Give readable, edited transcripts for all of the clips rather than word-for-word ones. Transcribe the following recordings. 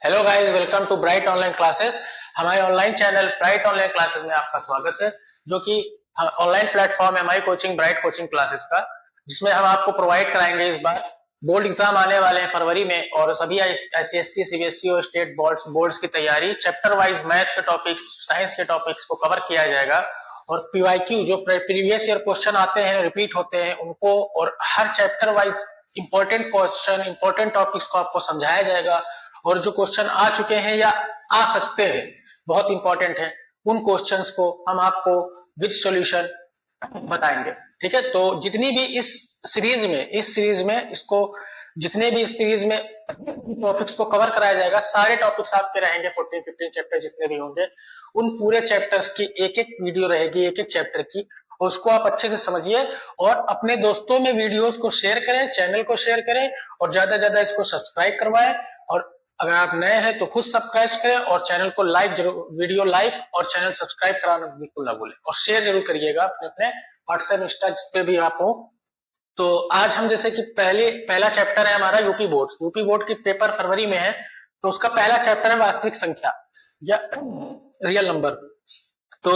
Hello guys, welcome to bright online classes. हमारे online channel bright online classes में आपका स्वागत है, जो कि ऑनलाइन प्लेटफॉर्म है हमारी कोचिंग ब्राइट कोचिंग क्लासेस का, जिसमें हम आपको प्रोवाइड कराएंगे। इस बार बोर्ड एग्जाम आने वाले हैं फरवरी में, और सभी आईसीएससी, सीबीएसई और स्टेट बोर्ड्स की तैयारी चैप्टर वाइज मैथ के टॉपिक्स, साइंस के टॉपिक्स को कवर किया जाएगा। और पीवाईक्यू जो प्रीवियस ईयर क्वेश्चन आते हैं, रिपीट होते हैं उनको, और हर chapter wise important question, important topics को आपको समझाया जाएगा। और जो क्वेश्चन आ चुके हैं या आ सकते हैं, बहुत इंपॉर्टेंट है, उन क्वेश्चंस को हम आपको विद सॉल्यूशन बताएंगे। ठीक है, तो जितनी भी इस सीरीज में इसको जितने भी इस सीरीज में टॉपिक्स को कवर कराया जाएगा, सारे टॉपिक्स आपके रहेंगे। 14-15 चैप्टर जितने भी होंगे, उन पूरे चैप्टर्स की एक एक वीडियो रहेगी, एक एक चैप्टर की। उसको आप अच्छे से समझिए और अपने दोस्तों में वीडियोस को शेयर करें, चैनल को शेयर करें, और ज्यादा ज्यादा इसको सब्सक्राइब करवाएं। और अगर आप नए हैं तो खुद सब्सक्राइब करें, और चैनल को लाइक जरूर, वीडियो लाइक और चैनल सब्सक्राइब कराना बिल्कुल ना भूलें, और शेयर जरूर करिएगा अपने अपने व्हाट्सएप, इंस्टा, जिस पे भी आप हो। तो आज हम जैसे कि पहला चैप्टर है हमारा यूपी बोर्ड की पेपर फरवरी में है, तो उसका पहला चैप्टर है वास्तविक संख्या या रियल नंबर। तो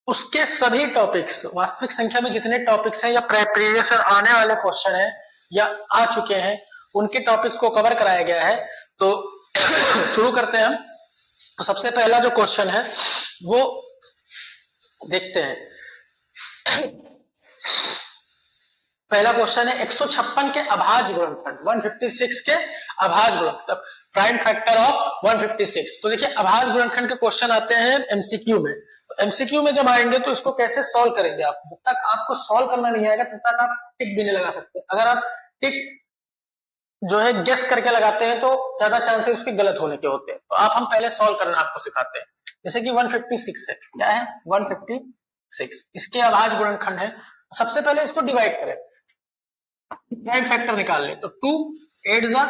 उसके सभी टॉपिक्स, वास्तविक संख्या में जितने टॉपिक्स हैं या प्रीवियस आने वाले क्वेश्चन हैं या आ चुके हैं, उनके टॉपिक्स को कवर कराया गया है। तो शुरू करते हैं हम। तो सबसे पहला जो क्वेश्चन है वो देखते हैं। पहला क्वेश्चन है 156 के अभाज्य गुणनखंड, 156 के अभाज्य गुणनखंड, प्राइम फैक्टर ऑफ 156। तो देखिए, अभाज्य गुणनखंड के क्वेश्चन आते हैं एमसीक्यू में। एमसीक्यू में जब आएंगे तो इसको कैसे सॉल्व करेंगे आप, जब तक आपको सॉल्व करना नहीं आएगा तब तक आप टिक भी नहीं लगा सकते। अगर आप टिक जो है गेस करके लगाते हैं तो ज्यादा चांसेस उसके गलत होने के होते हैं। तो आप हम पहले सॉल्व करना आपको सिखाते हैं। जैसे कि 156 है, क्या है 156, इसके अभाज्य गुणनखंड है। सबसे पहले इसको डिवाइड करें, प्राइम फैक्टर निकाल ले। तो 2 8 जा,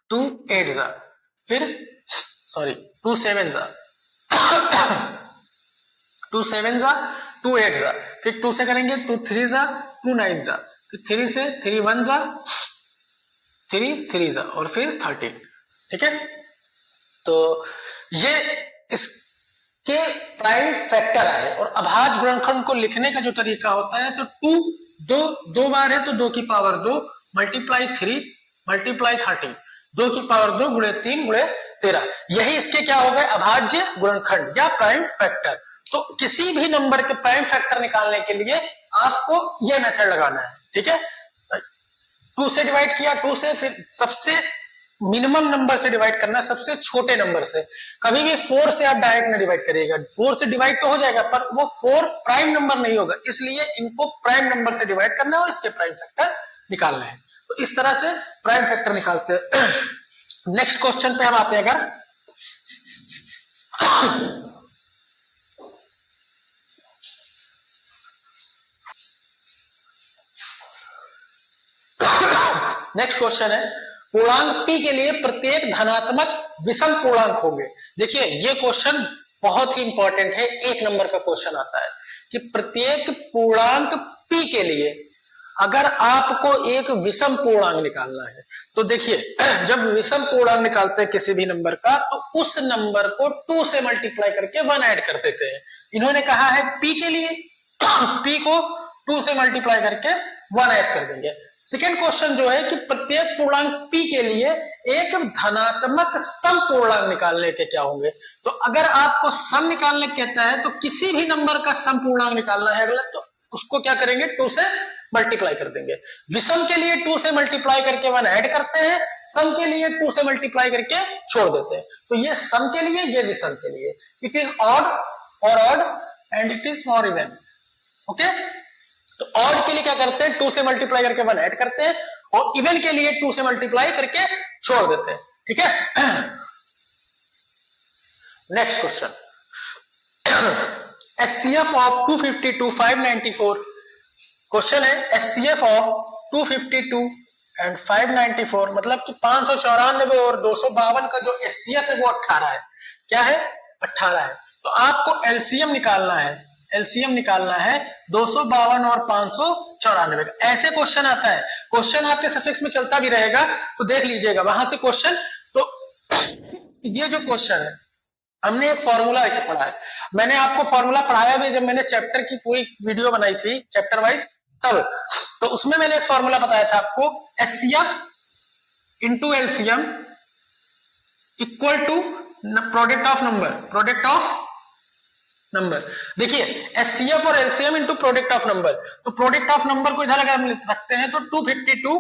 2 8 जा, फिर 2 7 जा, 2 7 जा, 2 8 जा, फिर 2 से करेंगे 2 3 जा, 2 9 जा, फिर 3 से 3 1 जा, 3 3 जा, और फिर 13। ठीक है, तो ये इसके प्राइम फैक्टर है। और अभाज्य गुणनखंड को लिखने का जो तरीका होता है, तो 2 बार है तो 2 की पावर 2 मल्टीप्लाई 3 मल्टीप्लाई 13, 2 की पावर 2 गुणे 3 गुणे 13, यही इसके क्या हो गए अभाज्य गुणनखंड या प्राइम फैक्टर। तो किसी भी नंबर के प्राइम फैक्टर निकालने के लिए आपको यह मेथड लगाना है। ठीक है, 2 से डिवाइड किया, 2 से, फिर सबसे मिनिमम नंबर से डिवाइड करना, सबसे छोटे नंबर से। कभी भी 4 से आप डायरेक्ट ना डिवाइड करिएगा। 4 से डिवाइड तो हो जाएगा पर वो 4 प्राइम नंबर नहीं होगा, इसलिए इनको प्राइम नंबर से डिवाइड करना है और इसके प्राइम फैक्टर निकालना है। तो इस तरह से प्राइम फैक्टर निकालते हैं। नेक्स्ट क्वेश्चन पे हम आते हैं। अगर नेक्स्ट क्वेश्चन है, पूर्णांक p के लिए प्रत्येक धनात्मक विषम पूर्णांक होंगे। देखिए, ये क्वेश्चन बहुत ही इंपॉर्टेंट है, 1 नंबर का क्वेश्चन आता है कि प्रत्येक पूर्णांक p के लिए अगर आपको एक विषम पूर्णांक निकालना है, तो देखिए, जब विषम पूर्णांक निकालते हैं किसी भी नंबर का, तो उस नंबर को 2 से मल्टीप्लाई करके 1 ऐड कर देते हैं। इन्होंने कहा है p के लिए p को 2 से मल्टीप्लाई करके 1 ऐड कर देंगे। सेकेंड क्वेश्चन जो है कि प्रत्येक पूर्णांक p के लिए एक धनात्मक सम पूर्णांक निकालने के क्या होंगे। तो अगर आपको सम निकालने कहता है तो किसी भी नंबर का सम पूर्णांक निकालना है अगला, तो उसको क्या करेंगे 2 से मल्टीप्लाई कर देंगे। विषम के लिए 2 से मल्टीप्लाई करके 1 ऐड करते हैं, सम के लिए 2 से मल्टीप्लाई करके छोड़ देते हैं। तो ये सम के लिए, ये विषम के लिए। इट इज ऑड और ऑड एंड इट इज और इवन। ओके, तो ऑड के लिए क्या करते हैं 2 से मल्टीप्लाई करके 1 ऐड करते हैं, और इवन के लिए 2 से मल्टीप्लाई करके छोड़ देते हैं। ठीक है, next question, HCF of 252 594। Question है एचसीएफ ऑफ 252 एंड 594, मतलब कि 594 और 252 का जो एचसीएफ है वो 18 है। क्या है 18 है। तो आपको एलसीएम निकालना है, एलसीएम निकालना है 252 और 594 का। ऐसे क्वेश्चन आता है, क्वेश्चन आपके सफिक्स में चलता भी रहेगा, तो देख लीजिएगा वहां से क्वेश्चन। तो ये जो क्वेश्चन है हमने एक फॉर्मूला पढ़ा है, मैंने आपको फॉर्मूला पढ़ाया भी जब मैंने चैप्टर की पूरी वीडियो बनाई थी चैप्टर वाइज तब, तो उसमें मैंने एक फॉर्मूला बताया था आपको, HCF into LCM equal to product of number. देखिए एचसीएफ और LCM into product of number, तो प्रोडक्ट ऑफ नंबर को इधर अगर हम रखते हैं तो 252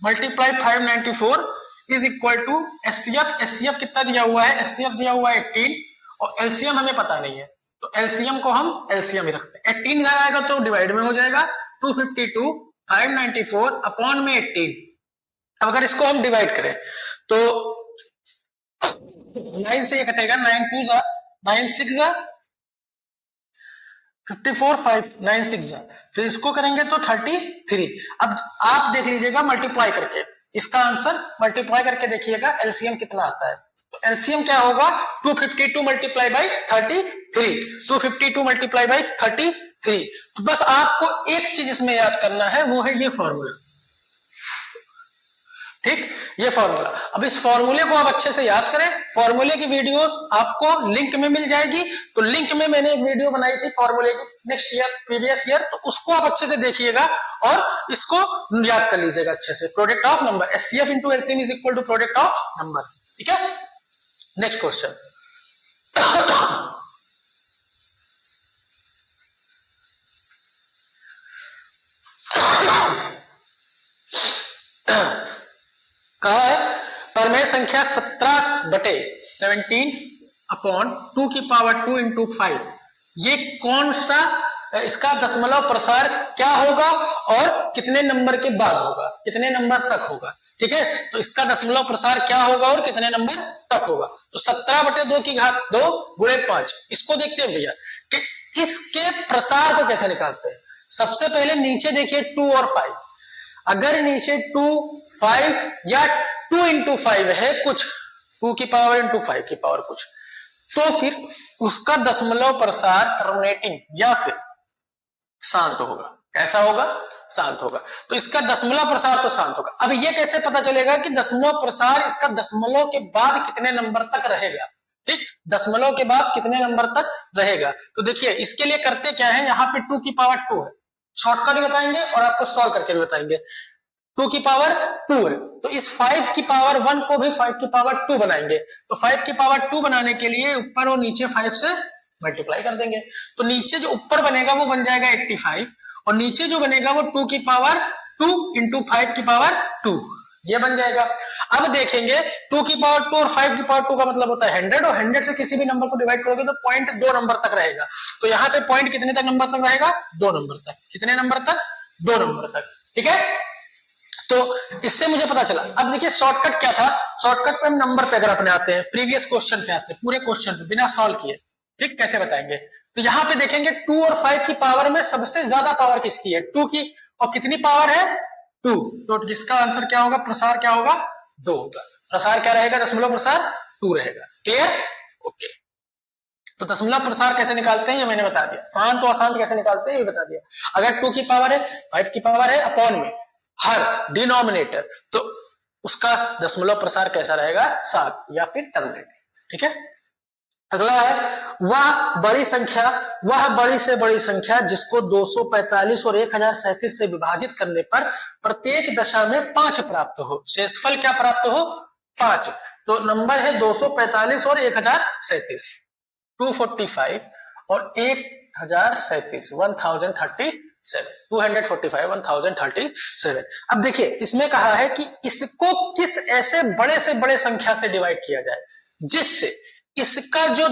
multiply 594 is equal to HCF. HCF कितना दिया हुआ है, एचसीएफ दिया हुआ है 18 और एलसीएम हमें पता नहीं है, तो एलसीएम को हम एलसीएम ही रखते हैं। 18 इधर आएगा तो डिवाइड में हो जाएगा, 252 594 अपॉन में 18। अब अगर इसको हम डिवाइड करें तो 9 से ये कटेगा, 9 2 जा 9 6 जा 54 5 9 6 जा, फिर इसको करेंगे तो 33। अब आप देख लीजिएगा मल्टीप्लाई करके, इसका आंसर मल्टीप्लाई करके देखिएगा एलसीएम कितना आता है। तो एलसीएम क्या होगा, 252 मल्टीप्लाई बाई 33, 252 मल्टीप्लाई बाई 33। तो बस आपको एक चीज इसमें याद करना है, वो है ये फॉर्मूला, ठीक, ये फॉर्मूला। अब इस फॉर्मूले को आप अच्छे से याद करें, फॉर्मूले की वीडियोस आपको लिंक में मिल जाएगी, तो लिंक में मैंने एक वीडियो बनाई थी फॉर्मूले की नेक्स्ट ईयर प्रीवियस ईयर, तो उसको आप अच्छे से देखिएगा और इसको याद कर लीजिएगा अच्छे से। Product of number, HCF into LCM is equal to product of number, ठीक है। नेक्स्ट क्वेश्चन, कहा है परमेय संख्या 17/17 अपॉन 2 की पावर 2 इंटू 5, ये कौन सा इसका दशमलव प्रसार क्या होगा और कितने नंबर के बाद होगा, कितने नंबर तक होगा, ठीक है। तो इसका दशमलव प्रसार क्या होगा और कितने नंबर तक होगा, तो 17/2 की घात 2 गुणे 5। इसको देखते हैं भैया कि इसके प्रसार को कैसे निकालते हैं। सबसे पहले नीचे देखिए 2 और 5, अगर नीचे 2 5 या 2 इंटू 5 है कुछ, 2 की पावर इंटू 5 की पावर कुछ, तो फिर उसका दशमलव प्रसार टर्मिनेटिंग या फिर शांत होगा। कैसा होगा, शांत होगा। तो इसका दशमलव प्रसार तो शांत होगा। अब ये कैसे पता चलेगा कि दशमलव प्रसार इसका दशमलव के बाद कितने नंबर तक रहेगा, ठीक, दशमलव के बाद कितने नंबर तक रहेगा। तो देखिए इसके लिए करते क्या है, यहाँ पे 2 की पावर 2 है, शॉर्टकट भी बताएंगे और आपको सॉल्व करके भी बताएंगे। 2 की पावर 2 है, तो इस 5 की पावर 1 को भी 5 की पावर 2 बनाएंगे। तो 5 की पावर 2 बनाने के लिए ऊपर और नीचे 5 से मल्टीप्लाई कर देंगे, तो नीचे जो ऊपर बनेगा वो बन जाएगा 85 और नीचे जो बनेगा वो 2 की पावर 2 इंटू 5 की पावर 2, ये बन जाएगा। अब देखेंगे 2 की पावर 2 और 5 की पावर 2 का मतलब होता है 100, और 100 से किसी भी नंबर को डिवाइड करोगे तो पॉइंट 2 नंबर तक रहेगा। तो यहाँ पे पॉइंट कितने तक नंबर तक रहेगा, 2 नंबर तक। कितने नंबर तक, 2 नंबर तक, ठीक है। तो इससे मुझे पता चला। अब देखिए शॉर्टकट क्या था, शॉर्टकट पे हम नंबर पे अगर अपने आते हैं, प्रीवियस क्वेश्चन पे आते हैं, पूरे क्वेश्चन पे बिना सॉल्व किए, ठीक, कैसे बताएंगे। तो यहाँ पे देखेंगे 2 और 5 की पावर में सबसे ज्यादा पावर किसकी है, 2 की, और कितनी पावर है, 2, तो जिसका आंसर क्या होगा, प्रसार क्या होगा, 2 होगा। प्रसार क्या रहेगा, दशमलव प्रसार 2 रहेगा। Clear, okay. तो दशमलव प्रसार कैसे निकालते हैं ये मैंने बता दिया, शांत और अशांत कैसे निकालते हैं ये बता दिया। अगर 2 की पावर है, 5 की पावर है, अपॉन में हर डिनोमिनेटर, तो उसका दशमलव प्रसार कैसा रहेगा, 7 या फिर टर्मिनेटर, ठीक है। अगला है वह बड़ी से बड़ी संख्या जिसको 245 और 1037 से विभाजित करने पर प्रत्येक दशा में 5 प्राप्त हो, शेषफल क्या प्राप्त हो, 5। तो नंबर है 245 और 1037, 245 और 1037, 1037। अब देखिए इसमें कहा है कि इसको किस ऐसे बड़े से बड़े संख्या से डिवाइड किया जाए जिससे इसका जो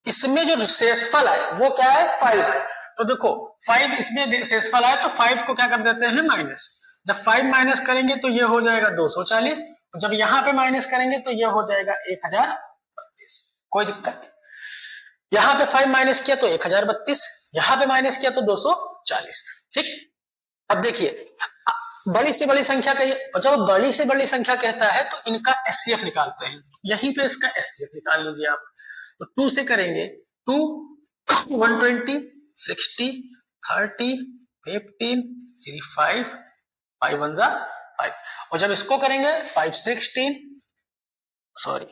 इसमें जो शेषफल है वो क्या है, 5 है। तो देखो 5 इसमें शेषफल आए तो 5 को क्या कर देते हैं, माइनस। जब 5 माइनस करेंगे तो ये हो जाएगा 240, जब यहां पे माइनस करेंगे तो ये हो जाएगा 1032। कोई दिक्कत, यहां पे 5 माइनस किया तो 1032, यहां पे माइनस किया तो 240, ठीक। अब देखिए बड़ी से बड़ी संख्या का, जब बड़ी से बड़ी संख्या कहता है तो इनका एचसीएफ निकालते हैं, यहीं पे इसका एचसीएफ निकाल लीजिए आप। तो 2 से करेंगे 2, 120, 60, 30, 15, 3, 5, 5 1 जा 5, और जब इसको करेंगे 5 16 सॉरी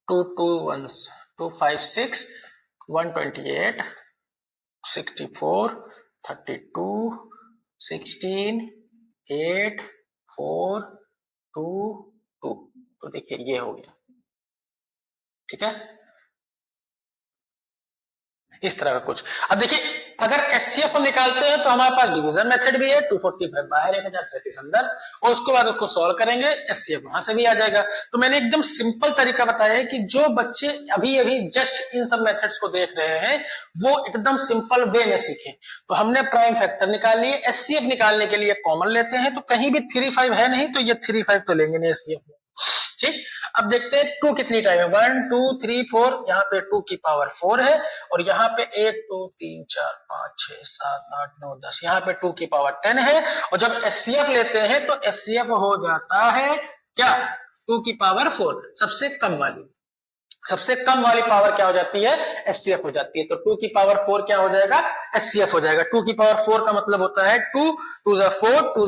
256 128 64 32 16 8 4 2 2। तो देखिए ये हो गया, ठीक है, इस तरह का कुछ। अब देखिए अगर एचसीएफ हम निकालते हैं तो हमारे पास डिवीजन मेथड भी है, 245 बाहर 1037 अंदर, और उसके बाद उसको सॉल्व करेंगे, एचसीएफ वहां से भी आ जाएगा। तो मैंने एकदम सिंपल तरीका बताया है कि जो बच्चे अभी अभी जस्ट इन सब मेथड्स को देख रहे हैं वो एकदम सिंपल वे में सीखें। तो हमने प्राइम फैक्टर निकाल लिए, एचसीएफ निकालने के लिए कॉमन लेते हैं, तो कहीं भी 35 है नहीं तो ये 35 तो लेंगे नहीं एचसीएफ में, ठीक। अब देखते हैं 2 कितनी टाइम है, 1 2 3 4, यहाँ पे 2 की पावर 4 है, और यहाँ पे 1 2 3 4 5 6 7 8 9 10, यहाँ पे 2 की पावर 10 है। और जब एचसीएफ लेते हैं तो एचसीएफ हो जाता है क्या, 2 की पावर 4, सबसे कम वाली पावर क्या हो जाती है, एचसीएफ हो जाती है। तो 2 की पावर 4 क्या हो जाएगा, एचसीएफ हो जाएगा। 2 की पावर 4 का मतलब होता है 2 2 4 2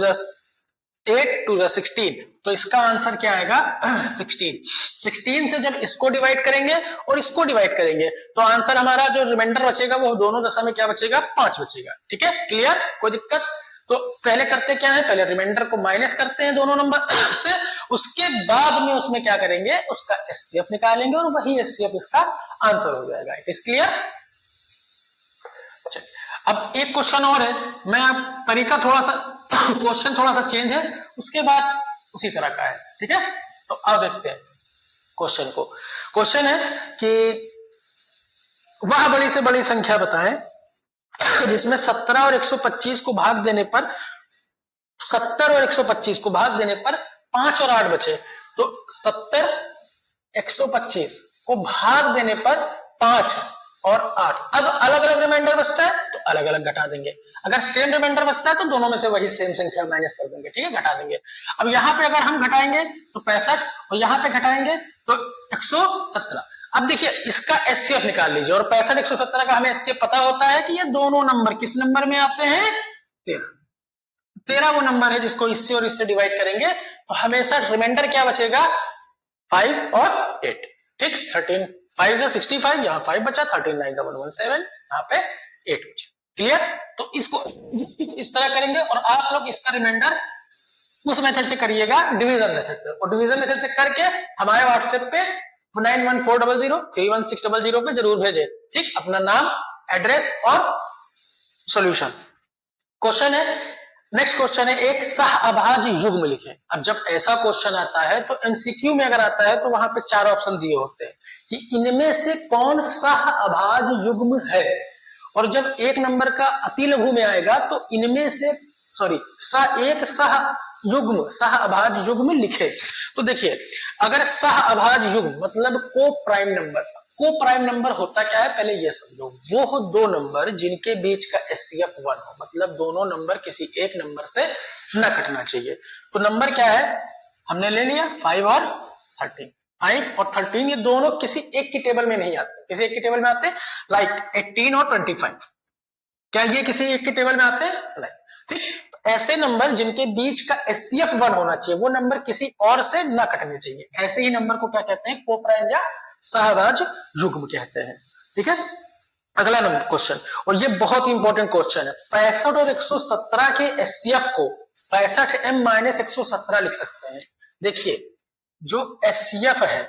8 2 16, तो इसका आंसर क्या आएगा 16 से जब इसको डिवाइड करेंगे और इसको डिवाइड करेंगे तो आंसर हमारा जो रिमाइंडर बचेगा वो दोनों दशा में क्या बचेगा, 5 बचेगा, ठीक है, क्लियर, कोई दिक्कत। तो पहले करते क्या है, पहले रिमाइंडर को माइनस करते हैं दोनों नंबर से, उसके बाद में उसमें क्या करेंगे, उसका एचसीएफ निकालेंगे और वही एचसीएफ इसका आंसर हो जाएगा। It is clear. अब एक क्वेश्चन और है, मैं आप तरीका थोड़ा सा क्वेश्चन थोड़ा सा चेंज है, उसके बाद उसी तरह का है, ठीक है। तो अब देखते हैं क्वेश्चन को। क्वेश्चन है कि वह बड़ी से बड़ी संख्या बताएं जिसमें 17 और 125 को भाग देने पर 70 और 125 को भाग देने पर 5 और 8 बचे। तो 70 125 को भाग देने पर 5 और 8, अब अलग अलग रिमाइंडर बचता है तो अलग अलग घटा देंगे, अगर सेम रिमाइंडर बचता है तो दोनों में से वही सेम संख्या माइनस कर देंगे, ठीक है, घटा देंगे। अब यहाँ पे अगर हम घटाएंगे तो 65 और यहाँ पे घटाएंगे तो 117। अब देखिए इसका एचसीएफ निकाल लीजिए, और 65 117 का हमें एचसीएफ पता होता है कि ये दोनों नंबर किस नंबर में आते हैं, 13 वो नंबर है जिसको इससे और इससे डिवाइड करेंगे तो हमेशा रिमाइंडर क्या बचेगा, 5 और 8, ठीक, 13 5 से 65, यहाँ 5 बचा, 13 9 117, यहाँ पे 8 बचा, क्लियर। तो इसको इस तरह करेंगे और आप लोग इसका रिमाइंडर उस मेथड से करिएगा, डिवीजन मेथड से, और डिवीजन मेथड से करके हमारे व्हाट्सएप पे 9140031600 पे जरूर भेजें, ठीक, अपना नाम, एड्रेस और सॉल्यूशन। क्वेश्चन है, नेक्स्ट क्वेश्चन है, एक सहअभाज्य युग्म लिखें। अब जब ऐसा क्वेश्चन आता है तो एमसीक्यू में अगर आता है तो वहां पे 4 ऑप्शन दिए होते हैं कि इनमें से कौन सहअभाज्य युग्म है, और जब एक नंबर का अति लघु में आएगा तो इनमें से एक सहअभाज्य युग्म लिखे। तो देखिए अगर सहअभाज्य युग्म मतलब को प्राइम नंबर होता क्या है, पहले ये समझो, वो हो दो नंबर जिनके बीच का एचसीएफ 1 हो, मतलब दोनों नंबर किसी एक नंबर से न कटना चाहिए। तो नंबर क्या है, हमने ले लिया 5 और 13, 5 और 13 ये दोनों किसी एक की टेबल में नहीं आते, किसी एक की टेबल में आते लाइक 18 और 25, क्या ये किसी एक की टेबल में आते हैं, ठीक। ऐसे नंबर जिनके बीच का एचसीएफ 1 होना चाहिए, वो नंबर किसी और से न कटने चाहिए, ऐसे ही नंबर को क्या कहते हैं, कोप्राइम या सहअभाज्य युग्म कहते हैं, ठीक है। अगला नंबर क्वेश्चन, और ये बहुत इंपॉर्टेंट क्वेश्चन है, 65 और 117 के एचसीएफ को 65m - 117 लिख सकते हैं। देखिए जो एचसीएफ है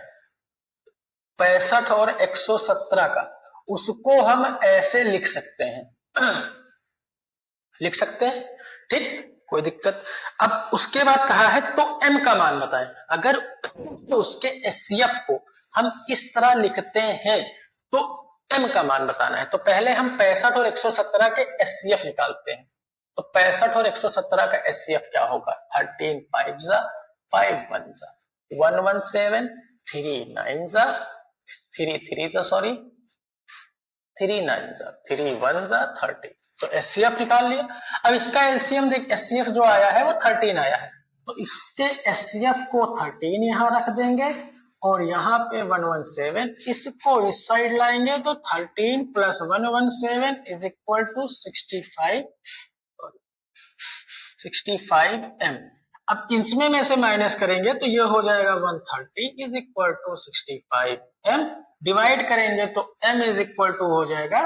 65 और 117 का, उसको हम ऐसे लिख सकते हैं ठीक, कोई दिक्कत। अब उसके बाद कहा है तो m का मान बताएं। अगर तो उसके एचसीएफ को हम इस तरह लिखते हैं तो m का मान बताना है। तो पहले हम 65 और 117 के एचसीएफ निकालते हैं। तो 65 और 117 का एचसीएफ क्या होगा, 13 5 जा 5 1 जा 117, 3 9 जा 3 3 जा 3 9 जा 3 1 जा 30। तो एचसीएफ निकाल लिया। अब इसका एलसीएम देख, एचसीएफ जो आया है वो 13 आया है, तो इसके एचसीएफ को 13 यहां रख देंगे और यहाँ पे 117, इसको इस साइड लाएंगे तो 13 + 117 = 65 m। अब इसमें में से माइनस करेंगे तो ये हो जाएगा 130 is equal to 65 m, divide करेंगे तो m इज इक्वल टू हो जाएगा।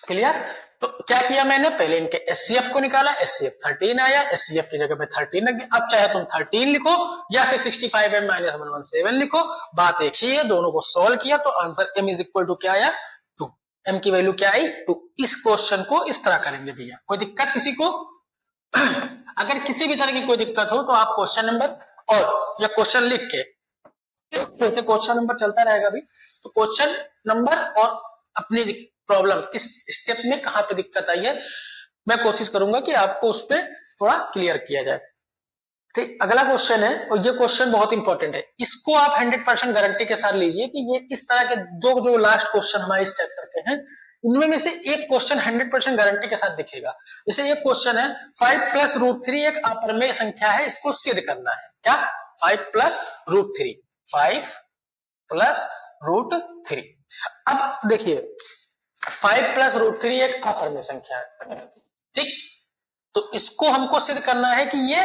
क्लियर? तो क्या किया मैंने, पहले इनके एचसीएफ को निकाला, एचसीएफ 13 आया, एचसीएफ की जगह पे 13 लग गया। अब चाहे तुम 13 लिखो या फिर 65m माइनस 117 लिखो, बात एक ही है। दोनों को सॉल्व किया तो answer m is equal to क्या आया, 2। m की वैल्यू क्या आई, 2। इस क्वेश्चन को इस तरह करेंगे भैया। कोई दिक्कत किसी को? अगर किसी भी तरह की कोई दिक्कत हो तो आप क्वेश्चन नंबर और या क्वेश्चन लिख के, जैसे क्वेश्चन नंबर चलता रहेगा अभी, तो क्वेश्चन नंबर और अपनी प्रॉब्लम किस स्टेप में कहां पे दिक्कत आई है, मैं कोशिश करूंगा कि आपको उस पर थोड़ा क्लियर किया जाए। ठीक, अगला क्वेश्चन है, और ये क्वेश्चन बहुत इंपॉर्टेंट है। इसको आप 100% गारंटी के साथ लीजिए कि ये इस तरह के जो लास्ट क्वेश्चन हमारे इस चैप्टर के हैं, उनमें में से एक क्वेश्चन 100% गारंटी के साथ दिखेगा। जैसे ये क्वेश्चन है 5 प्लस रूट 3 एक अपरिमेय संख्या है, इसको सिद्ध करना है। क्या? 5 प्लस रूट 3, 5 प्लस रूट 3। अब देखिए 5 प्लस रूट 3 एक अपरिमेय संख्या है, ठीक। तो इसको हमको सिद्ध करना है कि ये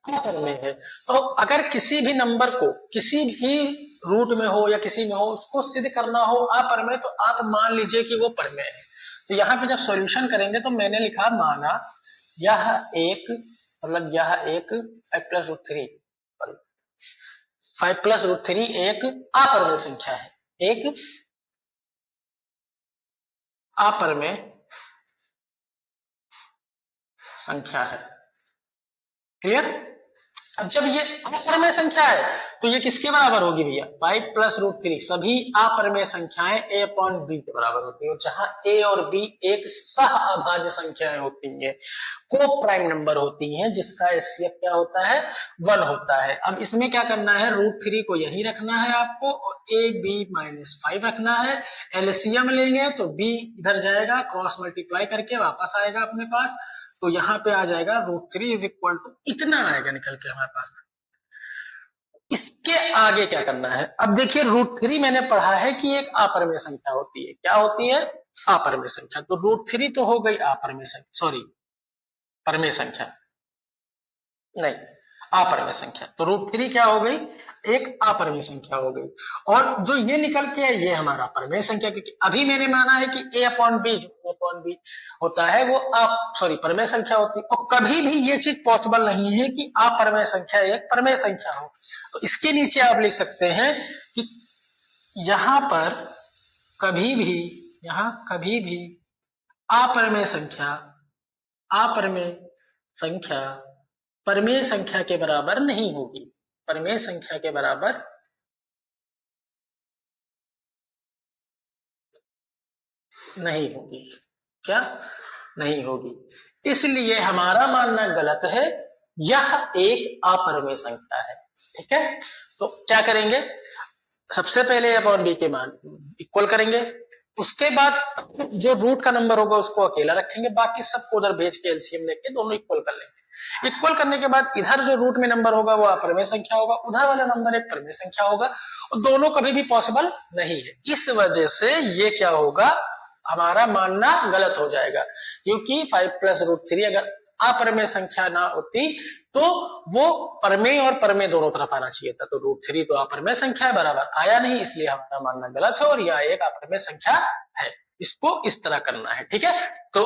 अपरिमेय है। तो अगर किसी भी नंबर को किसी भी रूट में हो या किसी में हो, उसको सिद्ध करना हो अपरिमेय, तो आप मान लीजिए कि वो परिमेय है। तो यहाँ पे जब सॉल्यूशन करेंगे तो मैंने लिखा, माना यह एक, मतलब यह एक 5 प्लस रूट 3, 5 प्लस रूट 3 एक अपरिमेय संख्या है, एक अपरिमेय संख्या है। क्लियर? अब जब ये अपरिमेय संख्या है तो ये किसके बराबर होगी भैया, 5 प्लस रूट 3 सभी अपरिमेय संख्याएं a अपॉन b के बराबर होती है। जहां a और b एक सह अभाज्य संख्याएं होती हैं, को प्राइम नंबर होती हैं, जिसका एचसीएफ क्या होता है, 1 होता है। अब इसमें क्या करना है, रूट 3 को यही रखना है आपको, और a b माइनस 5 रखना है। एलसीएम लेंगे तो b इधर जाएगा, क्रॉस मल्टीप्लाई करके वापस आएगा अपने पास, तो यहां पे आ जाएगा रूट 3 इज इक्वल टू इतना आएगा निकल के हमारे पास। इसके आगे क्या करना है, अब देखिए रूट 3 मैंने पढ़ा है कि एक अपरिमेय संख्या होती है। क्या होती है? अपरिमेय संख्या। तो रूट 3 तो हो गई अपरिमेय संख्या, सॉरी परिमेय संख्या नहीं, अपरिमेय संख्या। तो रूट 3 क्या हो गई, एक अपरिमेय संख्या हो गई। और जो ये निकल के है ये हमारा परिमेय संख्या, क्योंकि अभी मैंने माना है कि a अपॉन b होता है वो सॉरी परिमेय संख्या होती है। और कभी भी ये चीज पॉसिबल नहीं है कि अपरिमेय संख्या एक परिमेय संख्या हो। तो इसके नीचे आप लिख सकते हैं कि यहां पर कभी भी अपरिमेय संख्या परिमेय संख्या के बराबर नहीं होगी, परिमेय संख्या के बराबर नहीं होगी। क्या? नहीं होगी। इसलिए हमारा मानना गलत है, यह एक अपरिमेय संख्या है। ठीक है, तो क्या करेंगे, सबसे पहले अपॉन बी के मान इक्वल करेंगे, उसके बाद जो रूट का नंबर होगा उसको अकेला रखेंगे, बाकी सबको उधर भेज के एलसीएम लेके दोनों इक्वल कर लेंगे। इक्वल करने के बाद इधर जो रूट में नंबर होगा वो अपरिमेय संख्या होगा, उधर वाला नंबर एक परिमेय संख्या होगा, और दोनों कभी भी पॉसिबल नहीं है। इस वजह से ये क्या होगा, हमारा मानना गलत हो जाएगा, क्योंकि 5 प्लस रूट 3 अगर अपरिमेय संख्या ना होती तो वो परिमेय और परिमेय दोनों तरफ आना चाहिए था। तो रूट 3 तो अपरिमेय संख्या है, बराबर आया नहीं, इसलिए हमारा मानना गलत है और यह एक अपरिमेय संख्या है। इसको इस तरह करना है। ठीक है, तो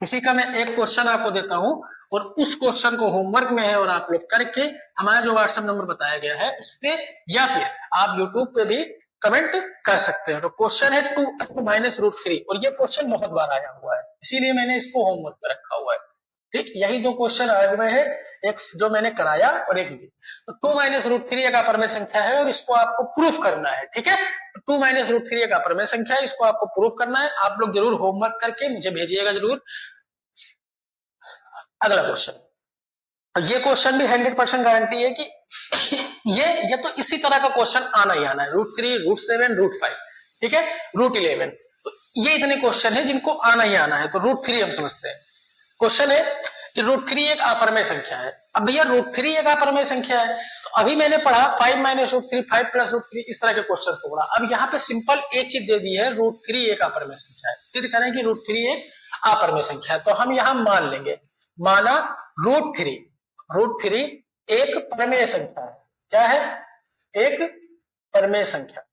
इसी का मैं एक क्वेश्चन आपको देता हूं, और उस क्वेश्चन को होमवर्क में है और आप लोग करके हमारा जो व्हाट्सएप नंबर बताया गया है उस पे, या फिर आप यूट्यूब पे भी कमेंट कर सकते हैं। तो क्वेश्चन है 2 माइनस रूट 3, और ये क्वेश्चन बहुत बार आया हुआ है, इसीलिए मैंने इसको होमवर्क पे रखा हुआ है। ठीक, यही दो क्वेश्चन आए हुए हैं, एक जो मैंने कराया और एक भी। तो 2 माइनस रूट 3 एक अपरिमेय संख्या है और इसको आपको प्रूफ करना है। ठीक है, 2 माइनस रूट 3 एक अपरिमेय संख्या है, इसको आपको प्रूफ करना है। आप लोग जरूर होमवर्क करके मुझे भेजिएगा जरूर। अगला क्वेश्चन, ये क्वेश्चन भी 100% गारंटी है कि ये तो इसी तरह का क्वेश्चन आना ही आना है, रूट 3, रूट 7, रूट 5, ठीक है, रूट 11। तो ये इतने क्वेश्चन है जिनको आना ही आना है। तो रूट 3 हम समझते हैं। क्वेश्चन है कि रूट 3 एक अपरिमेय संख्या है। अब भैया रूट 3 एक अपरिमेय संख्या है, तो अभी मैंने पढ़ा 5 माइनस रूट 3, 5 प्लस रूट 3, इस तरह के क्वेश्चन को पढ़ा। अब यहाँ पे सिंपल एक चीज दे दी है, रूट 3 एक अपरिमेय संख्या है, सिद्ध करें कि रूट 3 एक अपरिमेय संख्या है। तो हम यहाँ मान लेंगे, माना रूट 3, √3 एक परमेय संख्या है। क्या है? एक परमेय संख्या।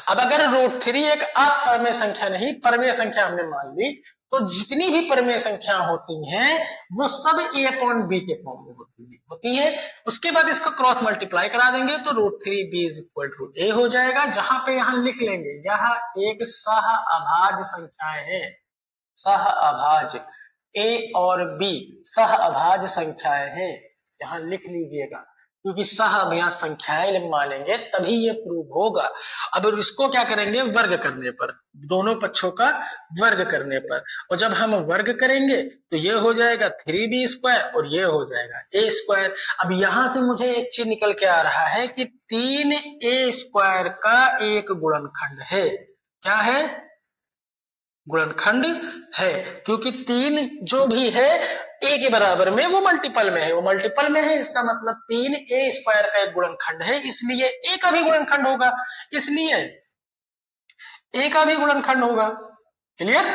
अब अगर √3 एक अपरमेय संख्या नहीं परमेय संख्या हमने मान ली, तो जितनी भी परमेय संख्या होती हैं वो सब a/b के फॉर्म में होती है। उसके बाद इसको क्रॉस मल्टीप्लाई करा देंगे तो √3b = a हो जाएगा, जहां पे यहां लिख लेंगे यह एक सह अभाज्य संख्या है। सह अभाज्य a और b सह अभाज्य संख्याएं हैं, यहां लिख लीजिएगा, क्योंकि सह अभाज्य संख्याएं मानेंगे तभी ये प्रूव होगा। अब इसको क्या करेंगे? वर्ग करने पर, दोनों पक्षों का वर्ग करने पर, और जब हम वर्ग करेंगे तो ये हो जाएगा 3b² और ये हो जाएगा a²। अब यहां से मुझे एक चीज निकल के आ रहा है कि 3a² का एक गुणनखंड है। क्या है? गुणनखंड है, क्योंकि 3 जो भी है a के बराबर में वो मल्टीपल में है, वो मल्टीपल में है, इसका मतलब 3a² का एक गुणनखंड है, इसलिए a का भी गुणनखंड होगा, इसलिए a का भी गुणनखंड होगा। क्लियर?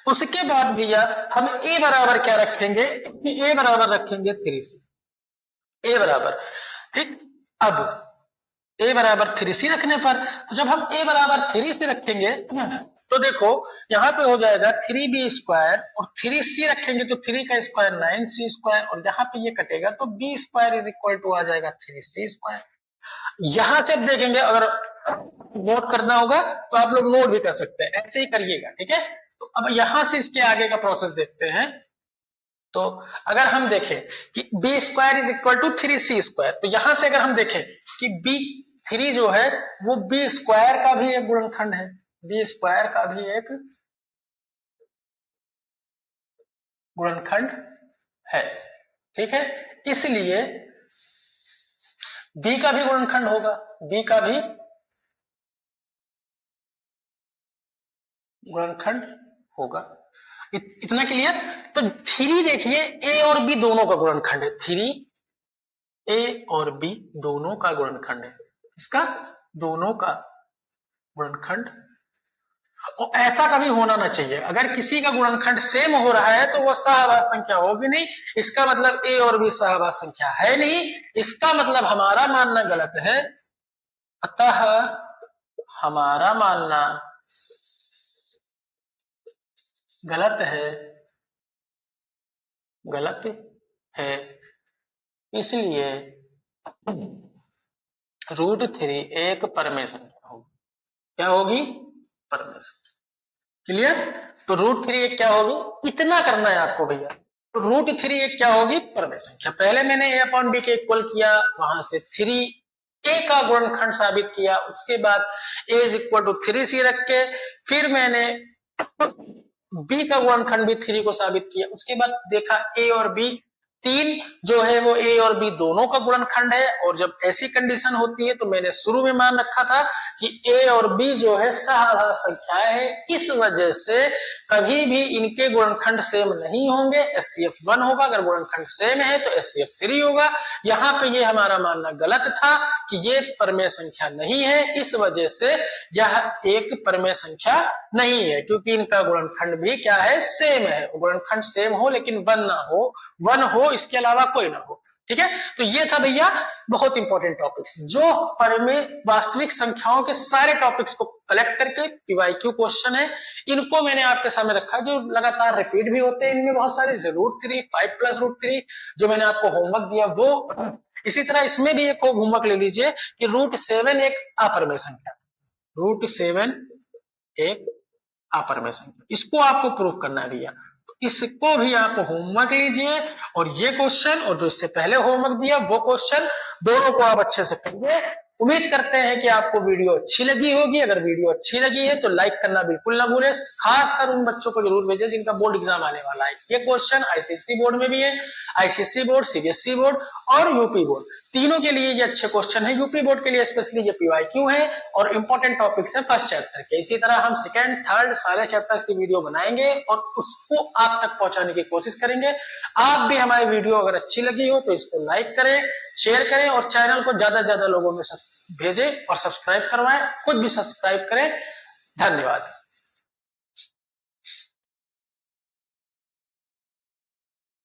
उसके बाद भैया हम a बराबर क्या रखेंगे? a बराबर रखेंगे 3c। a बराबर, ठीक। अब a बराबर 3c रखने पर, तो जब हम a बराबर 3c रखेंगे तो देखो यहां पे हो जाएगा 3b² और 3c रखेंगे तो 3 का स्क्वायर 9c², और यहां पे ये कटेगा तो b² आ जाएगा 3c²। यहां से अब देखेंगे, अगर नोट करना होगा तो आप लोग नोट भी कर सकते हैं, ऐसे ही करिएगा, ठीक है। तो अब यहां से इसके आगे का प्रोसेस देखते हैं। तो अगर हम देखें कि b² = 3c², तो यहां से अगर हम देखें कि b3 जो है वो b² का भी एक गुणनखंड है, b² का भी एक गुणनखंड है, ठीक है। इसलिए b का भी गुणनखंड होगा, b का भी गुणनखंड होगा। इतना क्लियर? तो 3 देखिए a और b दोनों का गुणनखंड है, 3a और b दोनों का गुणनखंड है, इसका दोनों का गुणनखंड। और ऐसा कभी होना ना चाहिए, अगर किसी का गुणनखंड सेम हो रहा है तो वो सहअभाज्य संख्या होगी नहीं, इसका मतलब a और b सहअभाज्य संख्या है नहीं, इसका मतलब हमारा मानना गलत है। अतः हमारा मानना गलत है, इसलिए √3 एक परमेय संख्या होगी। क्या होगी? परमेय संख्या। क्लियर? तो √3 एक क्या होगी? इतना करना है आपको भैया। तो √3 एक क्या होगी? परमेय संख्या। पहले मैंने a/b के इक्वल किया, वहां से 3a का गुणनखंड साबित किया, उसके बाद a = 3c रख के फिर मैंने b का गुणनखंड भी 3 को साबित किया, उसके बाद देखा a और b 3 जो है वो a और b दोनों का गुणनखंड है, और जब ऐसी कंडीशन होती है तो मैंने शुरू में मान रखा था कि a और b जो है सहअभाज्य संख्याएं है, इस वजह से कभी भी इनके गुणनखंड सेम नहीं होंगे, HCF 1 होगा, अगर गुणनखंड सेम है तो HCF 3 होगा। यहाँ पे ये हमारा मानना गलत था कि ये परमेय संख्या नहीं है, इस वजह से यह एक परमेय संख्या नहीं है, क्योंकि इनका गुणनखंड भी क्या है? सेम है। गुणनखंड सेम हो लेकिन 1 हो, इसके अलावा कोई ना हो, ठीक है। तो ये था भैया बहुत इंपॉर्टेंट टॉपिक्स, जो परमेय वास्तविक संख्याओं के सारे टॉपिक्स को कलेक्ट करके PYQ क्वेश्चन है, इनको मैंने आपके सामने रखा, जो लगातार रिपीट भी होते हैं, इनमें बहुत सारे √3 5 + √3 जो मैंने आपको होमवर्क दिया वो। इसी तरह इसमें भी एक होमवर्क ले लीजिए कि √7 एक अपरमेय संख्या, √7 एक अपरमेय संख्या, इसको आपको प्रूव करना है भैया। इसको भी आप होमवर्क लीजिए, और ये क्वेश्चन और जो इससे पहले होमवर्क दिया वो क्वेश्चन, दोनों को आप अच्छे से पढ़िए। उम्मीद करते हैं कि आपको वीडियो अच्छी लगी होगी। अगर वीडियो अच्छी लगी है तो लाइक करना बिल्कुल ना भूलें, खासकर उन बच्चों को जरूर भेजें जिनका बोर्ड एग्जाम आने वाला है। ये क्वेश्चन ICSE बोर्ड में भी है, ICSE बोर्ड, CBSE बोर्ड और यूपी बोर्ड, तीनों के लिए ये अच्छे क्वेश्चन है। यूपी बोर्ड के लिए स्पेशली ये PYQ है और इंपॉर्टेंट टॉपिक्स है फर्स्ट चैप्टर के। इसी तरह हम सेकंड थर्ड सारे चैप्टर्स की वीडियो बनाएंगे और उसको आप तक पहुंचाने की कोशिश करेंगे। आप भी हमारी वीडियो अगर अच्छी लगी हो तो इसको लाइक करें, शेयर करें और चैनल को ज्यादा से ज्यादा लोगों में भेजें और सब्सक्राइब करवाएं, खुद भी सब्सक्राइब करें। धन्यवाद।